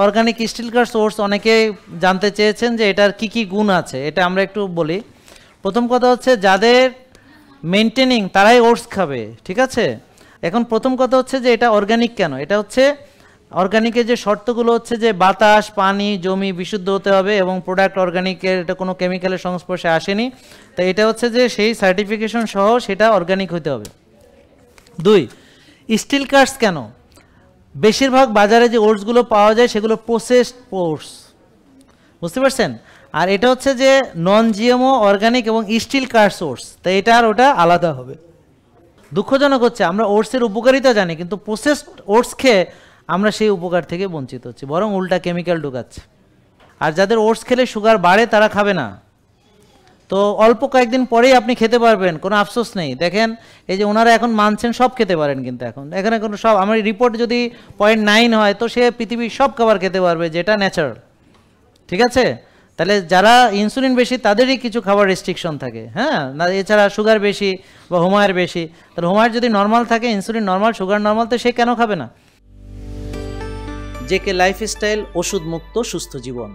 Organic still curse oats অনেকে জানতে চেয়েছেন যে এটার কি কি গুণ আছে, এটা আমরা একটু বলি। প্রথম কথা হচ্ছে যাদের মেনটেনিং তারাই ওটস খাবে, ঠিক আছে। এখন প্রথম কথা হচ্ছে যে এটা অর্গানিক কেন, এটা হচ্ছে অর্গানিকের যে শর্তগুলো হচ্ছে যে বাতাস, পানি, জমি বিশুদ্ধ হতে হবে এবং প্রোডাক্ট অর্গানিকের, এটা কোনো কেমিক্যালের সংস্পর্শে আসেনি, তো এটা হচ্ছে যে সেই সার্টিফিকেশন সহ সেটা অর্গানিক হতে হবে। 2, স্টিল কার্স কেন, বেশিরভাগ বাজারে যে ওটসগুলো পাওয়া যায় সেগুলো প্রসেসড ওটস, বুঝতে পারছেন। আর এটা হচ্ছে যে নন জিএমও, অর্গানিক এবং স্টিল কার্স ওটস, তো এটা আর ওটা আলাদা হবে। দুঃখজনক হচ্ছে আমরা ওটসের উপকারিতা জানি, কিন্তু প্রসেসড ওটস খেয়ে আমরা সেই উপকার থেকে বঞ্চিত হচ্ছি, বরং উল্টা কেমিক্যাল ঢুকাচ্ছে। আর যাদের ওটস খেলে সুগার বাড়ে তারা খাবে না, তো অল্প কয়েকদিন পরেই আপনি খেতে পারবেন, কোনো আফসোস নেই। দেখেন এই যে ওনারা এখন মানছেন সব খেতে পারেন, কিন্তু এখন এখানে কোনো সব, আমার রিপোর্ট যদি 0.9 হয় তো সে পৃথিবীর সব খাবার খেতে পারবে যেটা ন্যাচারাল, ঠিক আছে। তাহলে যারা ইনসুলিন বেশি তাদেরই কিছু খাবার রেস্ট্রিকশন থাকে, হ্যাঁ, না এছাড়া সুগার বেশি বা হোমায়ের বেশি, তাহলে হোমায়ের যদি নর্মাল থাকে, ইনসুলিন নর্মাল, সুগার নর্মাল, তো সে কেন খাবে না। জেকে লাইফস্টাইল, ওষুধ মুক্ত সুস্থ জীবন।